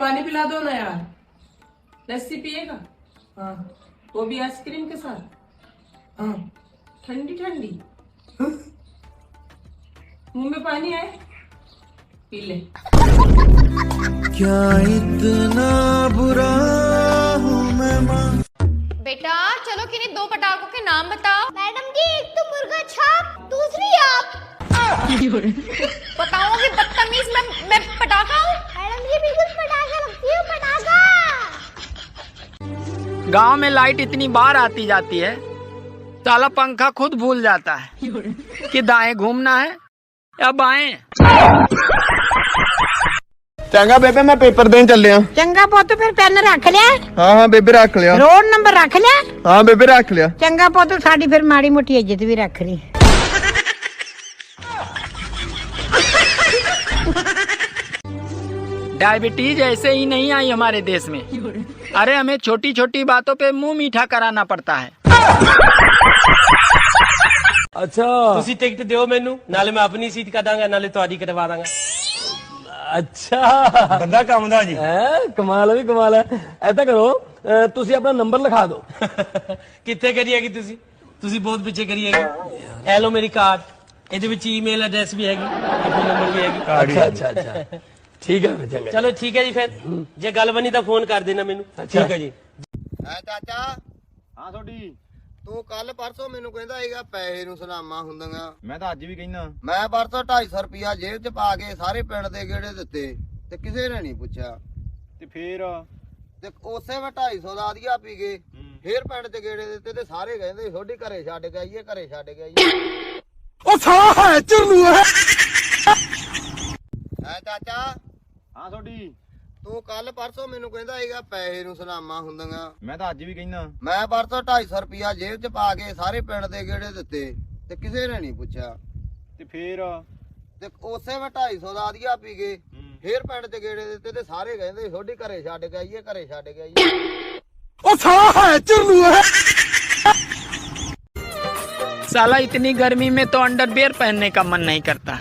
पानी पिला दो ना यार। लस्सी पिएगा? हाँ, वो भी आइसक्रीम के साथ। हाँ, ठंडी ठंडी। मुंह में पानी आए, पी ले। क्या इतना बुरा हूँ मैं माँ। बेटा चलो किन्हीं दो पटाखों के नाम बताओ। मैडम जी एक तो मुर्गा छाप, दूसरी आप। बताओगे बदतमीज, मैं पटाखा हूँ? मैडम जी बिल्कुल पटाखा लगती हूँ, पटाखा। गांव में लाइट इतनी बार आती जाती है, साला पंखा खुद भूल जाता है कि दाएं घूमना है या बाएं। चंगा बेबे मैं पेपर देन चलिया। चंगा पुत फिर पेन रख लिया? हाँ हाँ बेबे रख लिया। रोड नंबर रख लिया? हाँ बेबे रख लिया। चंगा पुत साडी फिर माड़ी मोटी इज्जत भी रख ली। डायबिटीज ऐसे ही नहीं आई हमारे देश में। अरे हमें छोटी छोटी बातों पे मुंह मीठा कराना पड़ता है। अच्छा तुसी टिकट दियो मैनू, नाले मैं अपनी सीट कटांगा नाले तुहाडी कटवा दांगा। अच्छा बंदा काम दा जी। कमाल है, कमाल है। ऐसा करो तुसी अपना नंबर लिखा दो। कितने करी हैगी तुसी? तुसी बहुत पीछे करी हैगी। ए लो मेरी कार्ड, ਇਹਦੇ ਵਿੱਚ ईमेल एड्रेस भी हैगी, फोन नंबर भी हैगी। अच्छा अच्छा अच्छा ठीक है चंगा। चलो ठीक है जी, फिर जे गल बनी तो फोन कर देना मैनू। ठीक है जी। ਚਾਚਾ ਹਾਂ ਤੁਹਾਡੀ ਤੂੰ ਕੱਲ ਪਰਸੋਂ ਮੈਨੂੰ ਕਹਿੰਦਾ ਸੀਗਾ ਪੈਸੇ ਨੂੰ ਸਲਾਮਾਂ ਹੁੰਦੀਆਂ। ਮੈਂ ਤਾਂ ਅੱਜ ਵੀ ਕਹਿਣਾ। ਮੈਂ ਪਰਸੋਂ 250 ਰੁਪਿਆ ਜੇਬ 'ਚ ਪਾ ਕੇ ਸਾਰੇ ਪਿੰਡ ਦੇ ਗੇੜੇ ਦਿੱਤੇ ਤੇ ਕਿਸੇ ਨੇ ਨਹੀਂ ਪੁੱਛਿਆ। ਤੇ ਫੇਰ ਤੇ ਉਸੇ ਮੈਂ 250 ਦਾ ਆਦੀਆ ਪੀ ਗਏ, ਫੇਰ ਪਿੰਡ 'ਚ ਗੇੜੇ ਦਿੱਤੇ ਤੇ ਸਾਰੇ ਕਹਿੰਦੇ ਛੋਡੀ ਘਰੇ ਛੱਡ ਕੇ ਆਈਏ, ਘਰੇ ਛੱਡ ਕੇ ਆਈਏ। ਉਹ ਸਾਹ ਹੈ ਚੁਰਲੂ ਹੈ। ਚਾਚਾ ਹਾਂ ਤੁਹਾਡੀ ਤੂੰ ਕੱਲ ਪਰਸੋਂ ਮੈਨੂੰ ਕਹਿੰਦਾ ਸੀਗਾ ਪੈਸੇ ਨੂੰ ਸਲਾਮਾਂ ਹੁੰਦੀਆਂ। ਮੈਂ ਤਾਂ ਅੱਜ ਵੀ ਕਹਿਣਾ। ਮੈਂ ਪਰਸੋਂ 250 ਰੁਪਿਆ ਜੇਬ 'ਚ ਪਾ ਕੇ ਸਾਰੇ ਪਿੰਡ ਦੇ ਗੇੜੇ ਦਿੱਤੇ ਤੇ ਕਿਸੇ ਨੇ ਨਹੀਂ ਪੁੱਛਿਆ। ਤੇ ਫੇਰ ਤੇ ਉਸੇ ਮੈਂ 250 ਦਾ ਆਦੀਆ ਪੀ ਗਏ, ਫੇਰ ਪਿੰਡ 'ਚ ਗੇੜੇ ਦਿੱਤੇ ਤੇ ਸਾਰੇ ਕਹਿੰਦੇ ਛੋਡੀ ਘਰੇ ਛੱਡ ਕੇ ਆਈਏ, ਘਰੇ ਛੱਡ ਕੇ ਆਈਏ। ਉਹ ਸਾਹ ਹੈ ਚੁਰਲੂ ਹੈ। साला इतनी गर्मी में तो अंडरवियर पहनने का मन नहीं करता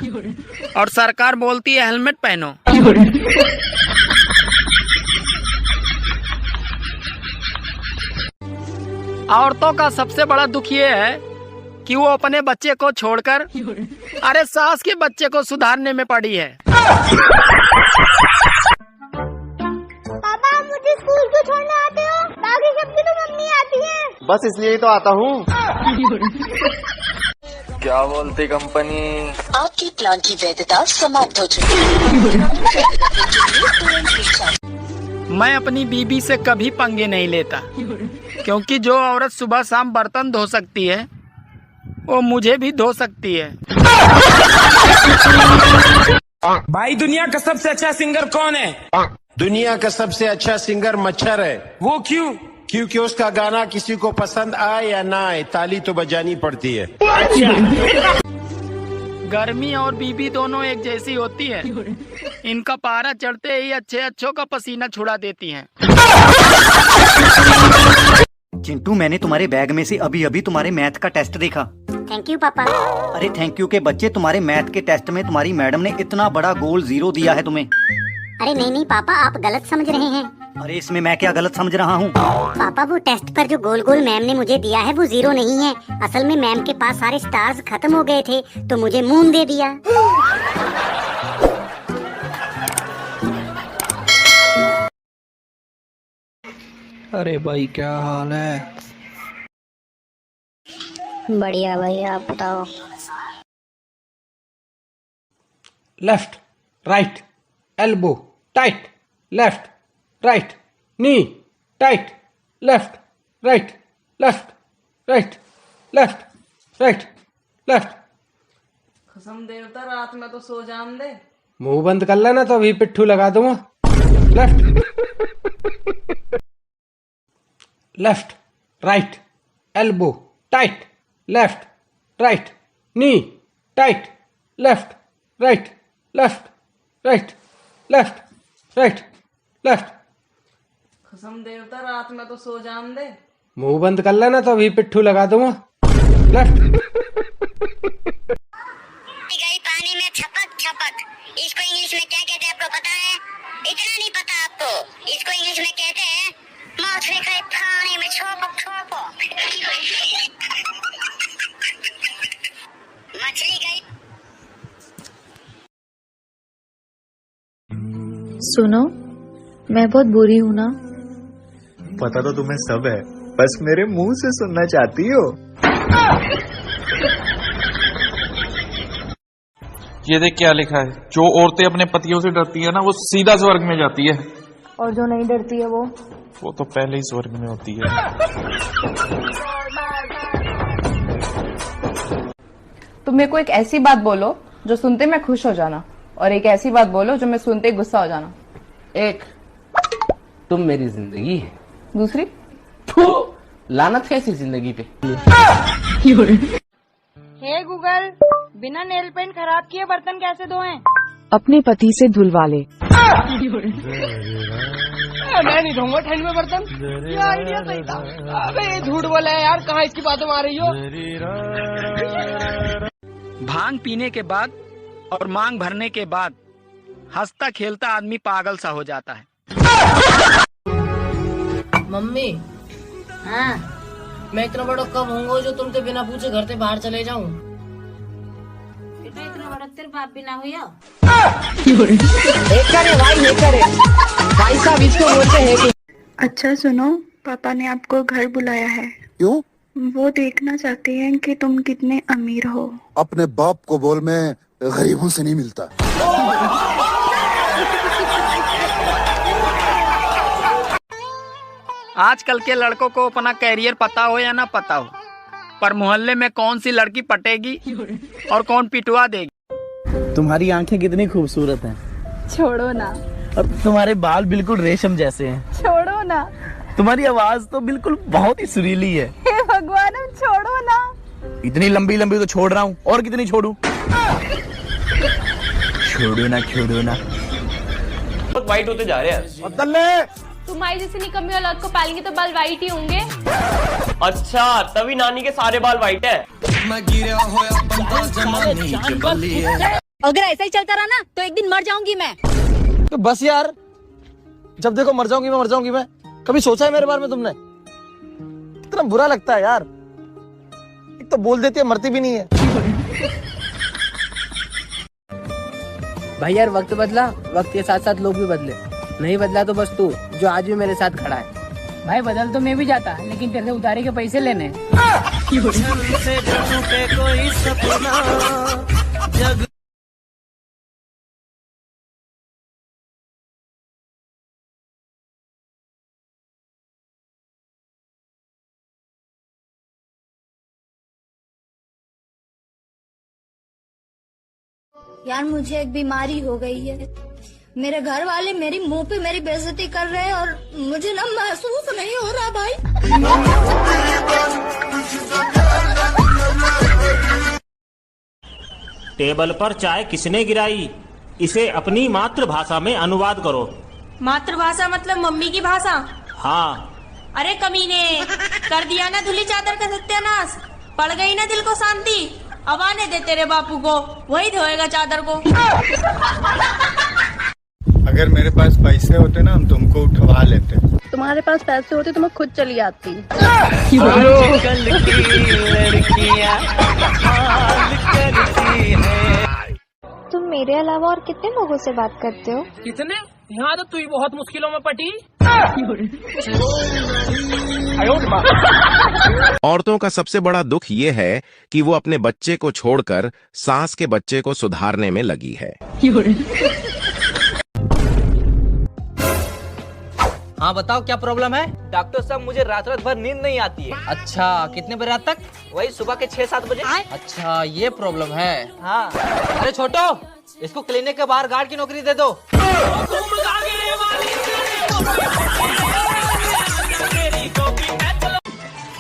और सरकार बोलती है हेलमेट पहनो। औरतों का सबसे बड़ा दुख ये है कि वो अपने बच्चे को छोड़कर अरे सास के बच्चे को सुधारने में पड़ी है। पापा मुझे स्कूल क्यों छोड़ने आते हो? बाकी सबकी तो मम्मी आती है। बस इसलिए ही तो आता हूँ। क्या बोलती कंपनी? आपके प्लान की वैधता समाप्त हो चुकी है। मैं अपनी बीबी से कभी पंगे नहीं लेता, क्योंकि जो औरत सुबह शाम बर्तन धो सकती है वो मुझे भी धो सकती है। भाई दुनिया का सबसे अच्छा सिंगर कौन है? दुनिया का सबसे अच्छा सिंगर मच्छर है। वो क्यों? क्योंकि उसका गाना किसी को पसंद आए या ना आए ताली तो बजानी पड़ती है। गर्मी और बीबी दोनों एक जैसी होती है, इनका पारा चढ़ते ही अच्छे अच्छों का पसीना छुड़ा देती हैं। चिंटू मैंने तुम्हारे बैग में से अभी अभी तुम्हारे मैथ का टेस्ट देखा। थैंक यू पापा। अरे थैंक यू के बच्चे, तुम्हारे मैथ के टेस्ट में तुम्हारी मैडम ने इतना बड़ा गोल 0 दिया है तुम्हें। अरे नहीं नहीं पापा, आप गलत समझ रहे हैं। अरे इसमें मैं क्या गलत समझ रहा हूँ? पापा वो टेस्ट पर जो गोल गोल मैम ने मुझे दिया है वो 0 नहीं है। असल में मैम के पास सारे स्टार्स खत्म हो गए थे तो मुझे मून दे दिया। अरे भाई क्या हाल है? बढ़िया भाई, आप बताओ। Left right elbow tight, left right knee tight, left right left right left right left. कसम देवता रात में तो सो जान दे। मुंह बंद कर लेना तो अभी पिट्ठू लगा दूंगा। Left right elbow tight, left right knee tight, left right left right left right left. कसम देवता रात में तो सो जान दे। मुंह बंद कर लेना तो अभी पिट्ठू लगा दूंगा। लेफ्ट गई पानी में छपक छपक। इसको इंग्लिश में क्या कहते हैं आपको पता है? इतना नहीं पता आपको? इसको इंग्लिश में कहते हैं मछली गई पानी में छपक छपक। मछली गई। सुनो, मैं बहुत बुरी हूँ ना? पता तो तुम्हें सब है, बस मेरे मुंह से सुनना चाहती हो। ये देख क्या लिखा है, जो औरतें अपने पतियों से डरती है ना वो सीधा स्वर्ग में जाती है, और जो नहीं डरती है वो तो पहले ही स्वर्ग में होती है। तुम मेरे को एक ऐसी बात बोलो जो सुनते मैं खुश हो जाना, और एक ऐसी बात बोलो जो मैं सुनते गुस्सा हो जाना। एक, तुम मेरी जिंदगी है। दूसरी, लानत कैसी जिंदगी पे। हे गूगल, बिना नेल पेंट खराब किए बर्तन कैसे धोएं? अपने पति से धुलवा ले। मैं नहीं धोऊंगा ठंड में बर्तन। ये आइडिया सही था। अबे ये झूठ बोला है यार, कहाँ इसकी बातें मार रही हो? भांग पीने के बाद और मांग भरने के बाद हंसता खेलता आदमी पागल सा हो जाता है। मम्मी, हाँ, मैं इतना बड़ा कब होऊंगा जो तुमसे बिना पूछे घर से बाहर चले जाऊं? बेटा इतना बड़ा तेरे बाप भी ना हुआ। भाई साहब इसको बोलते हैं कि अच्छा सुनो, पापा ने आपको घर बुलाया है। क्यों? वो देखना चाहते हैं कि तुम कितने अमीर हो। अपने बाप को बोल, मैं गरीबों से नहीं मिलता। आजकल के लड़कों को अपना कैरियर पता हो या ना पता हो, पर मोहल्ले में कौन सी लड़की पटेगी और कौन पिटवा देगी। तुम्हारी आंखें कितनी खूबसूरत हैं। छोड़ो ना। और तुम्हारे बाल बिल्कुल रेशम जैसे हैं। छोड़ो ना। तुम्हारी आवाज तो बिल्कुल बहुत ही सुरीली है। हे भगवान, हम छोड़ो ना। इतनी लंबी लंबी तो छोड़ रहा हूँ, और कितनी छोड़ू? छोड़ो ना, छोड़ो ना। बहुत वाइट होते जा रहे हैं। तुम्हारी जैसे निकम्मी औलाद को पालेंगे तो बाल वाइट ही होंगे। अच्छा, तभी नानी के सारे बाल वाइट है। अगर ऐसा ही चलता रहा ना तो एक दिन मर जाऊंगी मैं। तो बस यार, जब देखो मर जाऊंगी मैं, मर जाऊंगी मैं। कभी सोचा है मेरे बारे में तुमने? कितना बुरा लगता है यार। एक तो बोल देती है, मरती भी नहीं है। भाई यार, वक्त बदला, वक्त के साथ साथ लोग भी बदले। नहीं बदला तो बस तू, जो आज भी मेरे साथ खड़ा है। भाई बदल तो मैं भी जाता, लेकिन तेरे से उधारी के पैसे लेने। यार मुझे एक बीमारी हो गई है। मेरे घर वाले मेरी मुंह पे मेरी बेइज्जती कर रहे हैं और मुझे ना महसूस नहीं हो रहा भाई। टेबल पर चाय किसने गिराई? इसे अपनी मातृभाषा में अनुवाद करो। मातृभाषा मतलब मम्मी की भाषा? हाँ। अरे कमीने, कर दिया ना धुली चादर का सत्यानाश। पड़ गई ना दिल को शांति। अब आने दे तेरे बापू को, वही धोएगा चादर को। अगर मेरे पास पैसे होते ना, हम तुमको उठवा लेते। तुम्हारे पास पैसे होते तो मैं खुद चली आती। तुम मेरे अलावा और कितने लोगों से बात करते हो? कितने? यहाँ तो तू ही बहुत मुश्किलों में पटी। औरतों का सबसे बड़ा दुख ये है कि वो अपने बच्चे को छोड़कर सास के बच्चे को सुधारने में लगी है। हाँ बताओ, क्या प्रॉब्लम है? डॉक्टर साहब, मुझे रात भर नींद नहीं आती है। अच्छा, कितने बजे रात तक? वही सुबह के 6-7 बजे। अच्छा, ये प्रॉब्लम है। हाँ। अरे छोटो, इसको क्लिनिक के बाहर गार्ड की नौकरी दे दो।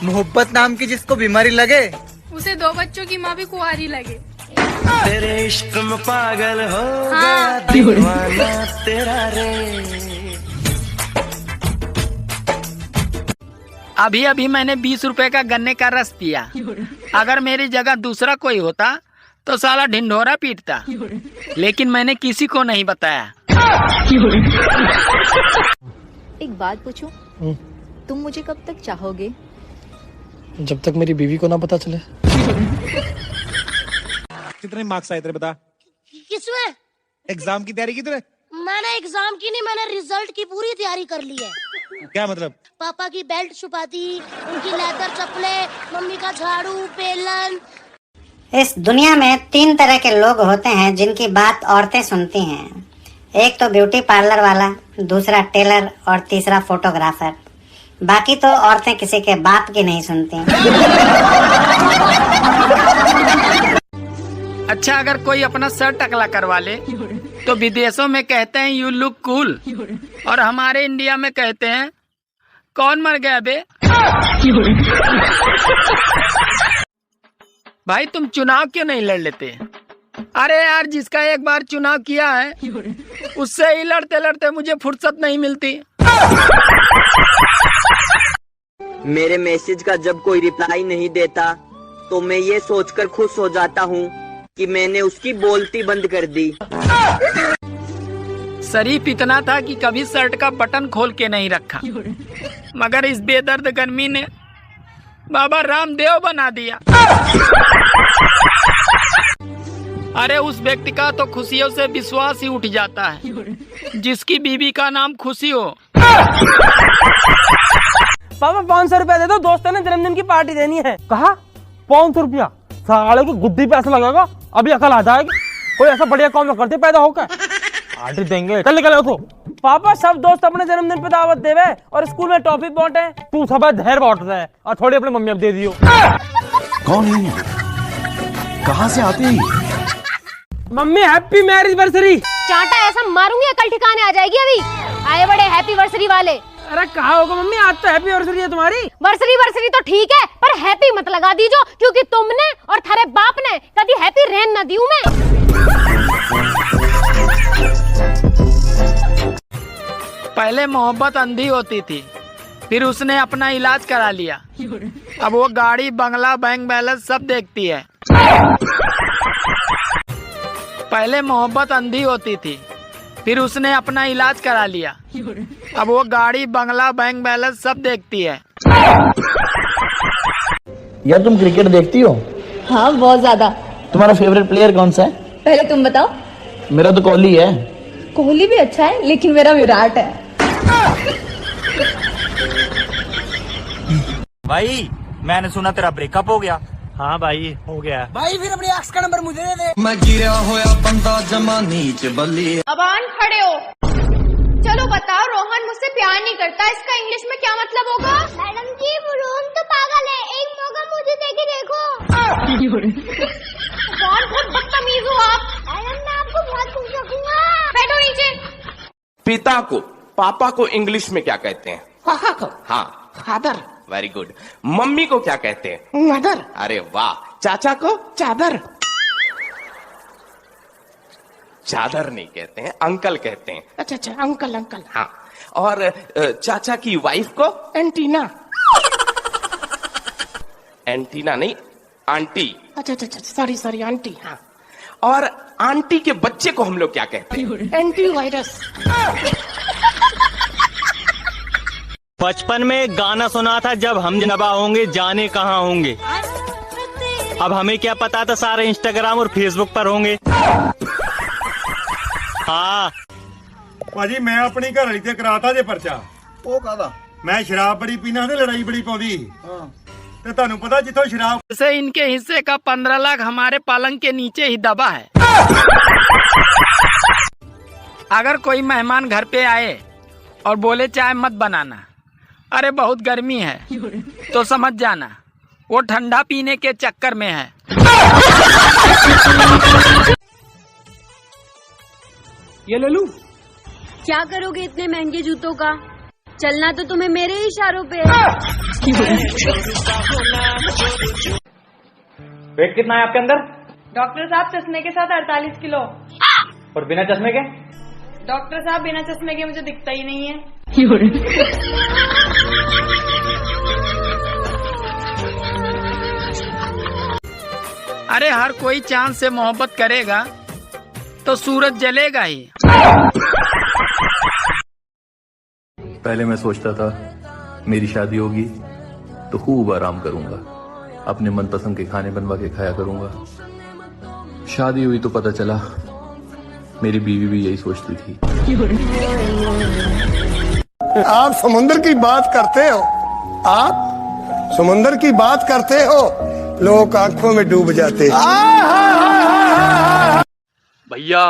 मोहब्बत नाम की जिसको बीमारी लगे, उसे 2 बच्चों की माँ भी कुंवारी लगे। तेरे इश्क में पागल हो हाँ। गया दीवाना तेरा रे। अभी अभी मैंने 20 रुपए का गन्ने का रस पिया। अगर मेरी जगह दूसरा कोई होता तो साला ढिंढोरा पीटता, लेकिन मैंने किसी को नहीं बताया। एक बात पूछूं, तुम मुझे कब तक चाहोगे? जब तक मेरी बीवी को ना पता चले। कितने मार्क्स आए तेरे बता? किसमें? एग्जाम की तैयारी की तूने? मैंने एग्जाम की नहीं, मैंने रिजल्ट की पूरी तैयारी कर ली है। क्या मतलब? पापा की बेल्ट छुपा दी, उनकी लेदर चप्पलें, मम्मी का झाड़ू, बेलन। इस दुनिया में 3 तरह के लोग होते हैं जिनकी बात औरतें सुनती हैं। एक तो ब्यूटी पार्लर वाला, दूसरा टेलर और तीसरा फोटोग्राफर। बाकी तो औरतें किसी के बाप की नहीं सुनती। अच्छा, अगर कोई अपना सर टकला करवा ले तो विदेशों में कहते हैं यू लुक कूल, और हमारे इंडिया में कहते हैं कौन मर गया बे। भाई तुम चुनाव क्यों नहीं लड़ लेते? अरे यार, जिसका एक बार चुनाव किया है उससे ही लड़ते लड़ते मुझे फुर्सत नहीं मिलती। मेरे मैसेज का जब कोई रिप्लाई नहीं देता तो मैं ये सोचकर खुश हो जाता हूँ कि मैंने उसकी बोलती बंद कर दी। शरीफ इतना था कि कभी शर्ट का बटन खोल के नहीं रखा, मगर इस बेदर्द गर्मी ने बाबा रामदेव बना दिया। अरे उस व्यक्ति का तो खुशियों से विश्वास ही उठ जाता है जिसकी बीवी का नाम खुशी हो। पापा 500 रुपया दे दो, दोस्त ने जन्मदिन की पार्टी देनी है। कहा 500 रुपया? साले को गुद्दी पैसे लगेगा, अभी अकल आ जाएगी। कोई ऐसा बढ़िया काम करते पैदा होकर पार्टी देंगे। चल निकल तो। पापा सब दोस्त अपने जन्मदिन पे दावत देवे और स्कूल में टॉफी बांटे, तू सब ढेर बांट रहा है और थोड़ी अपनी मम्मी अब दे दियो। कौन है? कहाँ से आते हैं? Mummy happy marriage anniversary. चांटा ऐसा मारूंगी अकल ठिकाने आ जाएगी। अभी आए बड़े हैप्पी वर्सरी वाले। अरे कहा होगा मम्मी, आज तो हैप्पी वर्सरी है तुम्हारी। वर्सरी तो ठीक है, पर हैप्पी मत लगा दीजो, क्योंकि तुमने और थारे बाप ने कभी हैप्पी रहन न दियो मैं। पहले मोहब्बत अंधी होती थी, फिर उसने अपना इलाज करा लिया। अब वो गाड़ी, बंगला, बैंक बैलेंस सब देखती है। पहले मोहब्बत अंधी होती थी, फिर उसने अपना इलाज करा लिया। अब वो गाड़ी, बंगला, बैंक बैलेंस सब देखती है। यार तुम क्रिकेट देखती हो? हाँ बहुत ज्यादा। तुम्हारा फेवरेट प्लेयर कौन सा है? पहले तुम बताओ। मेरा तो कोहली है। कोहली भी अच्छा है, लेकिन मेरा विराट है। भाई मैंने सुना तेरा ब्रेकअप हो गया। हाँ भाई हो गया। भाई फिर अपनी एक्स का नंबर मुझे दे दे। मैं गिरा होया बंदा जमा नीच बल्ली। अबान खड़े हो, चलो बताओ, रोहन मुझसे प्यार नहीं करता, इसका इंग्लिश में क्या मतलब होगा? मैडम जी वो रोहन तो पागल है, एक मौका मुझे देके देखो। कौन बहुत बदतमीज हो आप। मैडम मैं आपको बहुत कुछ रखूंगा। बैठो नीचे। पिता को, पापा को इंग्लिश में क्या कहते हैं? पापा को? हाँ, फादर। Very good. मम्मी को क्या कहते हैं? मदर। अरे वाह। चाचा को? चादर। चादर नहीं कहते हैं, अंकल कहते हैं। अच्छा अच्छा, अंकल अंकल। हाँ, और चाचा की वाइफ को? एंटीना। एंटीना नहीं, आंटी। अच्छा अच्छा, सॉरी आंटी। हाँ, और आंटी के बच्चे को हम लोग क्या कहते हैं? Anti virus. बचपन में गाना सुना था, जब हम नबा होंगे जाने कहाँ होंगे। अब हमें क्या पता था सारे इंस्टाग्राम और फेसबुक पर होंगे। हाँ भाजी मैं अपनी घर वाली ते कराता जे पर्चा। ਉਹ ਕਾਹਦਾ? मैं शराब बड़ी पीना ते लड़ाई बड़ी पाउंदी। ते ਤੁਹਾਨੂੰ पता जिथों शराब से इनके हिस्से का 15 लाख हमारे पलंग के नीचे ही दबा है। अगर कोई मेहमान घर पे आए और बोले चाय मत बनाना, अरे बहुत गर्मी है, तो समझ जाना वो ठंडा पीने के चक्कर में है। ये ले लूं? क्या करोगे इतने महंगे जूतों का? चलना तो तुम्हें मेरे ही इशारों पे है। वेट कितना है आपके अंदर? डॉक्टर साहब चश्मे के साथ 48 किलो। और बिना चश्मे के? डॉक्टर साहब बिना चश्मे के मुझे दिखता ही नहीं है। अरे हर कोई चांद से मोहब्बत करेगा तो सूरज जलेगा ही। पहले मैं सोचता था मेरी शादी होगी तो खूब आराम करूंगा, अपने मनपसंद के खाने बनवा के खाया करूंगा। शादी हुई तो पता चला मेरी बीवी भी यही सोचती थी। आप समुद्र की बात करते हो, आप समुद्र की बात करते हो, लोग आंखों में डूब जाते हैं। भैया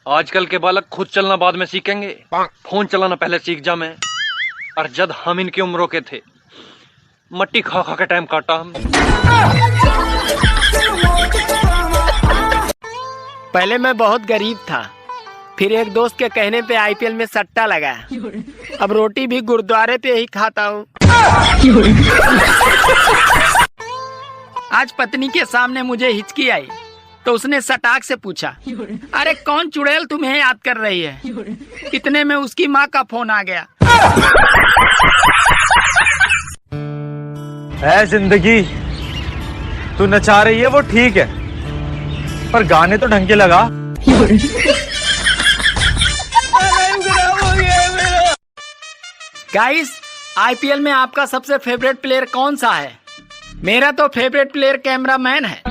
आजकल के बालक खुद चलना बाद में सीखेंगे, फोन चलाना पहले सीख जा मैं। और जब हम इनकी उम्रों के थे मट्टी खा खा के टाइम काटा हम। पहले मैं बहुत गरीब था, फिर एक दोस्त के कहने पे आईपीएल में सट्टा लगाया। अब रोटी भी गुरुद्वारे पे ही खाता हूँ। आज पत्नी के सामने मुझे हिचकी आई तो उसने सटाक से पूछा, अरे कौन चुड़ैल तुम्हें याद कर रही है? इतने में उसकी माँ का फोन आ गया। है जिंदगी, तू नचा रही है वो ठीक है, पर गाने तो ढंग के लगा। गाइस, आईपीएल में आपका सबसे फेवरेट प्लेयर कौन सा है? मेरा तो फेवरेट प्लेयर कैमरामैन है।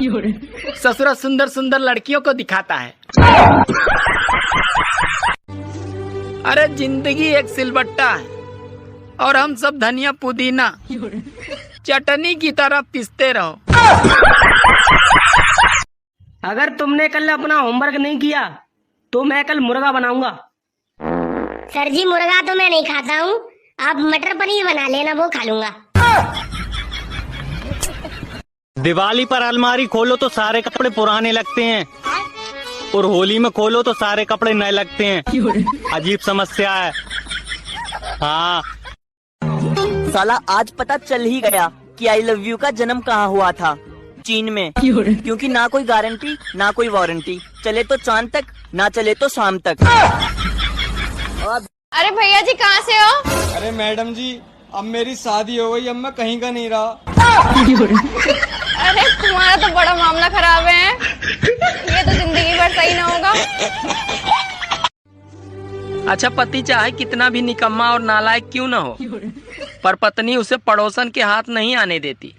ससुरा सुंदर सुंदर लड़कियों को दिखाता है। अरे जिंदगी एक सिलबट्टा है और हम सब धनिया पुदीना चटनी की तरह पिसते रहो। अगर तुमने कल अपना होमवर्क नहीं किया तो मैं कल मुर्गा बनाऊंगा। सर जी मुर्गा तो मैं नहीं खाता हूँ, आप मटर पनीर बना लेना, वो खा लूंगा। दिवाली पर अलमारी खोलो तो सारे कपड़े पुराने लगते हैं और होली में खोलो तो सारे कपड़े नए लगते हैं। अजीब समस्या है। हाँ साला आज पता चल ही गया कि आई लव यू का जन्म कहाँ हुआ था, चीन में। क्योंकि ना कोई गारंटी ना कोई वारंटी, चले तो चांद तक ना चले तो शाम तक। अरे भैया जी कहाँ से हो? अरे मैडम जी अब मेरी शादी हो गई, अब मैं कहीं का नहीं रहा। अरे तुम्हारा तो बड़ा मामला खराब है, ये तो जिंदगी भर सही ना होगा। अच्छा, पति चाहे कितना भी निकम्मा और नालायक क्यों न हो, पर पत्नी उसे पड़ोसन के हाथ नहीं आने देती।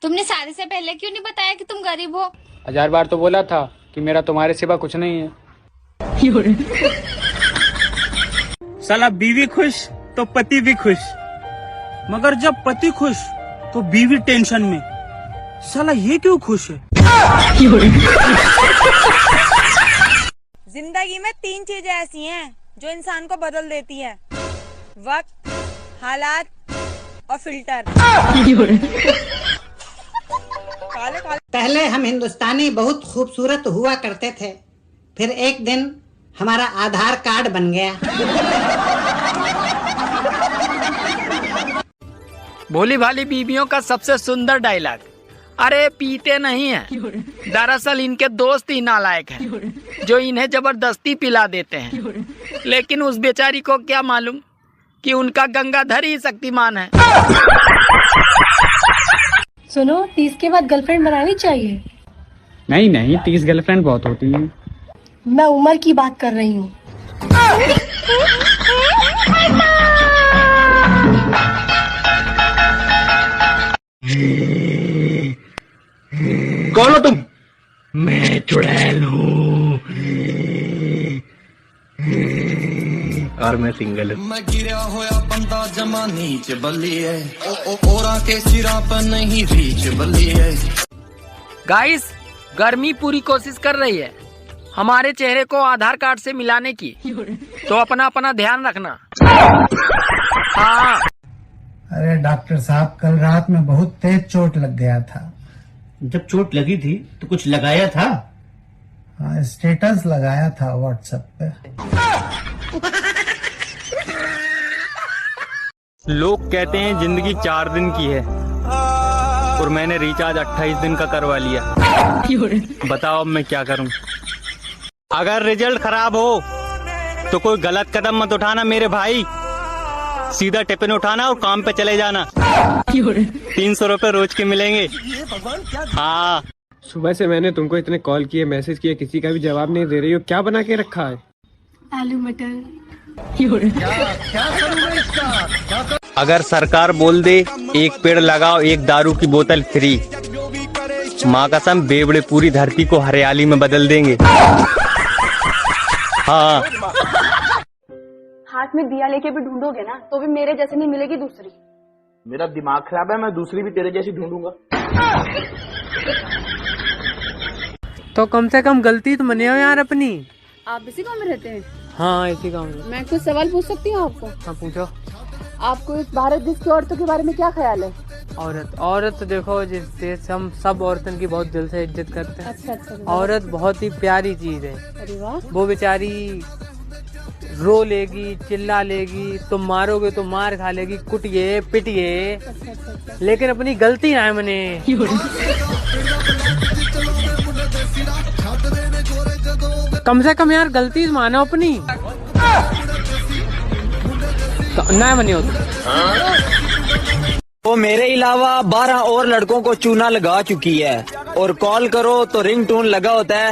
तुमने शादी से पहले क्यों नहीं बताया कि तुम गरीब हो? 1000 बार तो बोला था कि मेरा तुम्हारे सिवा कुछ नहीं है। साला बीवी खुश तो पति भी खुश, मगर जब पति खुश तो बीवी टेंशन में। साला ये क्यों खुश है? जिंदगी में 3 चीजें ऐसी हैं जो इंसान को बदल देती है: वक्त, हालात और फिल्टर। पहले हम हिंदुस्तानी बहुत खूबसूरत हुआ करते थे, फिर एक दिन हमारा आधार कार्ड बन गया। भोली भाली बीवियों का सबसे सुंदर डायलॉग, अरे पीते नहीं है, दरअसल इनके दोस्त ही नालायक हैं जो इन्हें जबरदस्ती पिला देते हैं। लेकिन उस बेचारी को क्या मालूम कि उनका गंगाधर ही शक्तिमान है। सुनो, 30 के बाद गर्लफ्रेंड बनानी चाहिए। नहीं 30 गर्लफ्रेंड बहुत होती हैं। मैं उम्र की बात कर रही हूँ। कौन हो तुम? मैं चुड़ैल हूँ और मैं सिंगल हूँ। मैं गिरा होया बंदा जमा नीच बल्ली है, ओरा के सिरा पर नहीं रीच बल्ली है। गाइस, गर्मी पूरी कोशिश कर रही है हमारे चेहरे को आधार कार्ड से मिलाने की, तो अपना अपना ध्यान रखना। हाँ। अरे डॉक्टर साहब, कल रात में बहुत तेज चोट लग गया था। जब चोट लगी थी तो कुछ लगाया था? हाँ, स्टेटस लगाया था व्हाट्सएप पे। लोग कहते हैं जिंदगी 4 दिन की है और मैंने रिचार्ज 28 दिन का करवा लिया। बताओ अब मैं क्या करूं? अगर रिजल्ट खराब हो तो कोई गलत कदम मत उठाना मेरे भाई, सीधा टिफिन उठाना और काम पे चले जाना। 300 रुपए रोज के मिलेंगे। हाँ। सुबह से मैंने तुमको इतने कॉल किए, मैसेज किए, किसी का भी जवाब नहीं दे रही हो। क्या बना के रखा है? आलू मटर। अगर सरकार बोल दे 1 पेड़ लगाओ 1 दारू की बोतल फ्री, माँ कसम बेवड़े पूरी धरती को हरियाली में बदल देंगे। हाँ। हाथ में दिया लेके भी ढूंढोगे ना तो भी मेरे जैसे नहीं मिलेगी दूसरी। मेरा दिमाग खराब है, मैं दूसरी भी तेरे जैसी ढूंढूंगा। तो कम से कम गलती तो मनियो यार अपनी। आप इसी गाँव में रहते हैं? हाँ इसी गाँव में। मैं कुछ सवाल पूछ सकती हूँ आपको? हाँ पूछो। आपको इस भारत देश की औरतों के बारे में क्या ख्याल है? औरत तो देखो, जिस देश हम सब औरतों की बहुत दिल से इज्जत करते हैं। अच्छा। औरत बहुत ही प्यारी चीज है। अरे वाह। वो बेचारी रो लेगी, चिल्ला लेगी, तुम मारोगे तो मार खा लेगी, कुटिए पिटिए, लेकिन अपनी गलती ना है मने। कम से कम यार गलती मानो अपनी ना मनी हो। वो मेरे अलावा 12 और लड़कों को चूना लगा चुकी है, और कॉल करो तो रिंगटोन लगा होता है।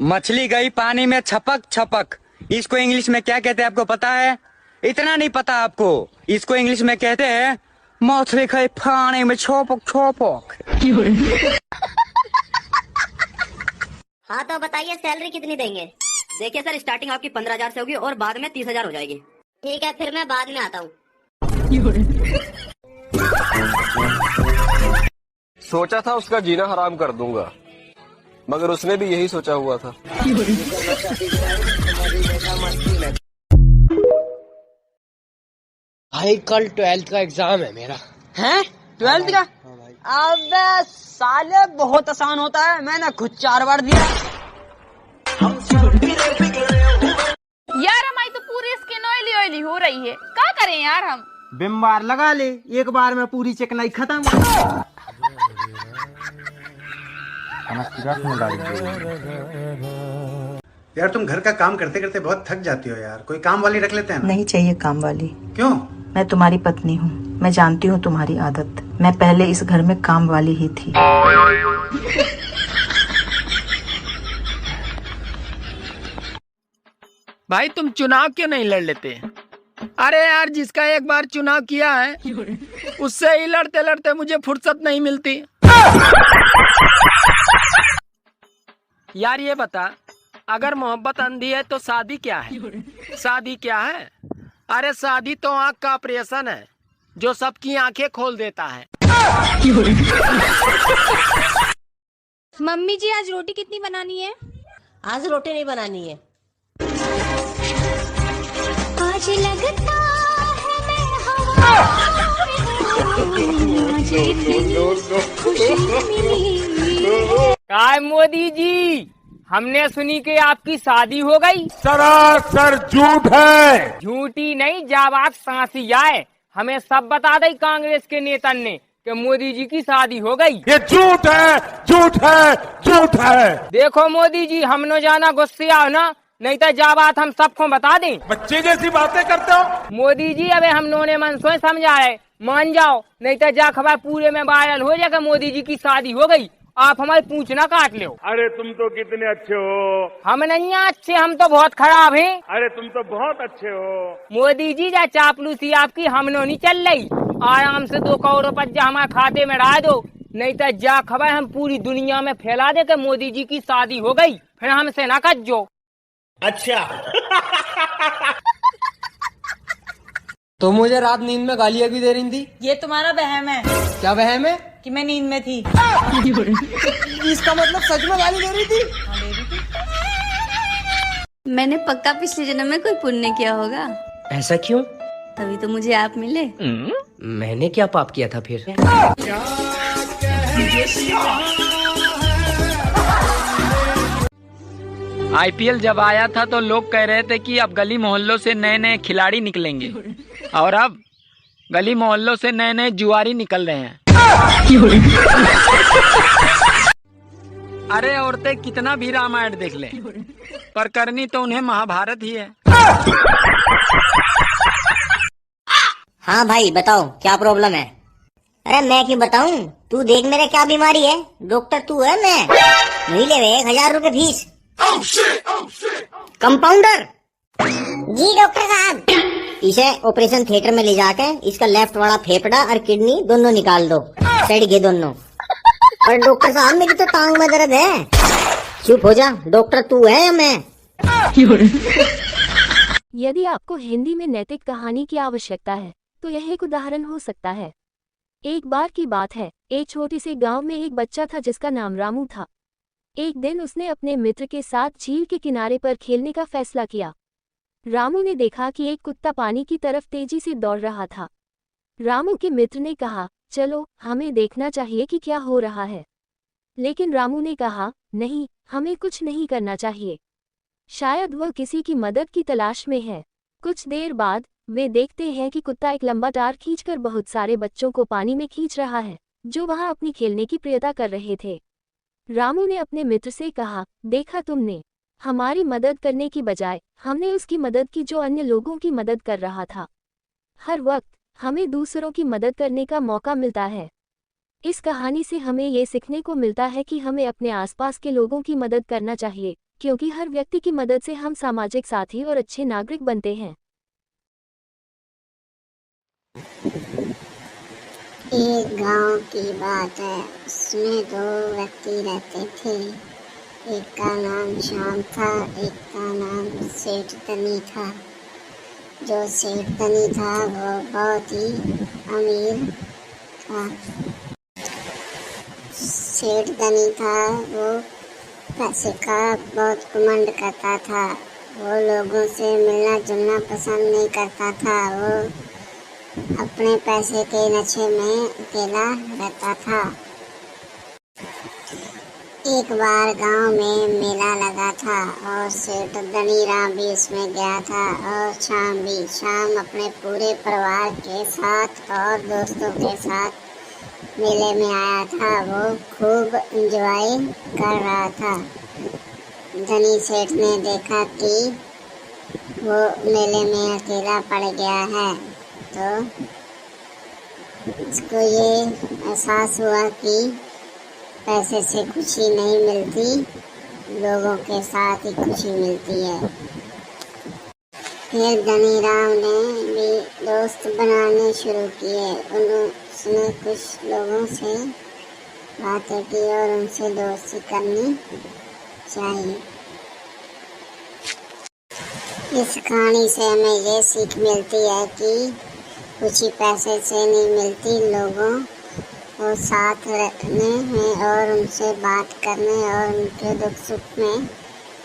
मछली गई पानी में छपक छपक, इसको इंग्लिश में क्या कहते हैं आपको पता है? इतना नहीं पता आपको? इसको इंग्लिश में कहते हैं मछली गई पानी में छपक छपक। हाँ तो बताइए सैलरी कितनी देंगे? देखिए सर, स्टार्टिंग आपकी 15,000 से होगी और बाद में 30,000 हो जाएगी। ठीक है, फिर मैं बाद में आता हूँ। सोचा था उसका जीना हराम कर दूंगा, मगर उसने भी यही सोचा हुआ था। भाई कल 12th का एग्जाम है मेरा। हैं? 12th का? अबे साले बहुत आसान होता है, मैंने खुद 4 बार दिया। यार हमारी तो पूरी स्किन ऑयली हो रही है, क्या करें यार हम? विम बार लगा ले, एक बार में पूरी चिकनाई खत्म। यार तुम घर का काम करते करते बहुत थक जाती हो यार, कोई काम वाली रख लेते हैं ना? नहीं चाहिए काम वाली। क्यों? मैं तुम्हारी पत्नी हूँ, मैं जानती हूँ तुम्हारी आदत। मैं पहले इस घर में काम वाली ही थी। भाई तुम चुनाव क्यों नहीं लड़ लेते? अरे यार जिसका एक बार चुनाव किया है उससे ही लड़ते लड़ते मुझे फुर्सत नहीं मिलती। यार ये बता, अगर मोहब्बत अंधी है तो शादी क्या है? शादी क्या है? अरे शादी तो आँख का ऑपरेशन है जो सबकी आंखें खोल देता है। मम्मी जी आज रोटी कितनी बनानी है? आज रोटी नहीं बनानी है। आज लगता है मैं हवा काय मोदी जी, हमने सुनी कि आपकी शादी हो गई। सरासर झूठ है। झूठी नहीं, जावाब सांसी आए। हमें सब बता दी कांग्रेस के नेता ने कि मोदी जी की शादी हो गई। ये झूठ है, झूठ है, झूठ है। देखो मोदी जी, हम न जाना गुस्से आओ ना, नहीं तो जा बात हम सबको बता दें। बच्चे जैसी बातें करते हो। मोदी जी अबे हम लोगों ने मन सोच समझाए, मान जाओ, नहीं तो जा खबर पूरे में वायरल हो जाएगा मोदी जी की शादी हो गई। आप हमारी पूछ ना काट लो। अरे तुम तो कितने अच्छे हो। हम नहीं अच्छे, हम तो बहुत खराब हैं। अरे तुम तो बहुत अच्छे हो। मोदी जी जा चापलूसी आपकी हम लोग नहीं चल रही। आराम से 2 करोड़ रुपया हमारे खाते में डाल दो, नहीं तो जा खबर हम पूरी दुनिया में फैला दे कि मोदी जी की शादी हो गई, फिर हमसे ना कज्जो। अच्छा। तो मुझे रात नींद में गालियां भी दे रही थी। ये तुम्हारा वहम है। क्या वहम है? कि मैं नींद में थी। इसका मतलब सच में गाली दे रही थी? मैंने पक्का पिछले जन्म में कोई पुण्य किया होगा। ऐसा क्यों? तभी तो मुझे आप मिले। मैंने क्या पाप किया था फिर? IPL जब आया था तो लोग कह रहे थे कि अब गली मोहल्लों से नए नए खिलाड़ी निकलेंगे, और अब गली मोहल्लों से नए नए जुआरी निकल रहे हैं। अरे औरतें कितना भी रामायण देख लें, पर करनी तो उन्हें महाभारत ही है। हाँ भाई बताओ क्या प्रॉब्लम है। अरे मैं क्यों बताऊं, तू देख मेरे क्या बीमारी है, डॉक्टर तू है मैं। नहीं ले 1000 रुपए फीस। कंपाउंडर जी डॉक्टर साहब, इसे ऑपरेशन थिएटर में ले जाके इसका लेफ्ट वाला फेफड़ा और किडनी दोनों निकाल दो, सड़ गए दोनों। पर डॉक्टर साहब मेरी तो टांग में दर्द है। चुप हो जा, डॉक्टर तू है या मैं। यदि आपको हिंदी में नैतिक कहानी की आवश्यकता है तो यह एक उदाहरण हो सकता है। एक बार की बात है, एक छोटी से गांव में एक बच्चा था जिसका नाम रामू था। एक दिन उसने अपने मित्र के साथ झील के किनारे पर खेलने का फैसला किया। रामू ने देखा कि एक कुत्ता पानी की तरफ तेजी से दौड़ रहा था। रामू के मित्र ने कहा, चलो हमें देखना चाहिए कि क्या हो रहा है। लेकिन रामू ने कहा, नहीं, हमें कुछ नहीं करना चाहिए, शायद वह किसी की मदद की तलाश में है। कुछ देर बाद वे देखते हैं कि कुत्ता एक लंबा टार खींचकर बहुत सारे बच्चों को पानी में खींच रहा है जो वहां अपनी खेलने की प्रियता कर रहे थे। रामू ने अपने मित्र से कहा, देखा तुमने, हमारी मदद करने की बजाय हमने उसकी मदद की जो अन्य लोगों की मदद कर रहा था। हर वक्त हमें दूसरों की मदद करने का मौका मिलता है। इस कहानी से हमें ये सीखने को मिलता है कि हमें अपने आसपास के लोगों की मदद करना चाहिए, क्योंकि हर व्यक्ति की मदद से हम सामाजिक साथी और अच्छे नागरिक बनते हैं। एक गांव की बात है, उसमें 2 व्यक्ति रहते थे। एक का नाम श्याम था, एक का नाम सेठ तनी था। जो सेठ तनी था वो बहुत ही अमीर था। सेठ तनी था वो पैसे का बहुत घमंड करता था। वो लोगों से मिलना जुलना पसंद नहीं करता था। वो अपने पैसे के नशे में अकेला रहता था। एक बार गांव में मेला लगा था और सेठ धनीराम भी उसमें गया था और शाम भी। शाम अपने पूरे परिवार के साथ और दोस्तों के साथ मेले में आया था। वो खूब एंजॉय कर रहा था। धनी सेठ ने देखा कि वो मेले में अकेला पड़ गया है, तो उसको ये एहसास हुआ कि पैसे से खुशी नहीं मिलती, लोगों के साथ ही खुशी मिलती है। फिर धनीराम ने भी दोस्त बनाने शुरू किए। उसने कुछ लोगों से बातें की और उनसे दोस्ती करनी चाहिए। इस कहानी से हमें ये सीख मिलती है कि खुशी पैसे से नहीं मिलती, लोगों को साथ रहने में और उनसे बात करने और उनके दुख सुख में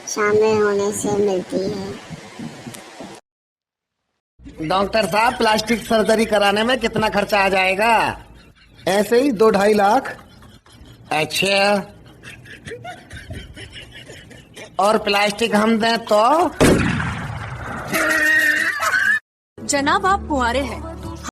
शामिल होने से मिलती है। डॉक्टर साहब, प्लास्टिक सर्जरी कराने में कितना खर्चा आ जाएगा? ऐसे ही 2-2.5 लाख। अच्छा, और प्लास्टिक हम दें तो? जनाब आप कुंवारे हैं,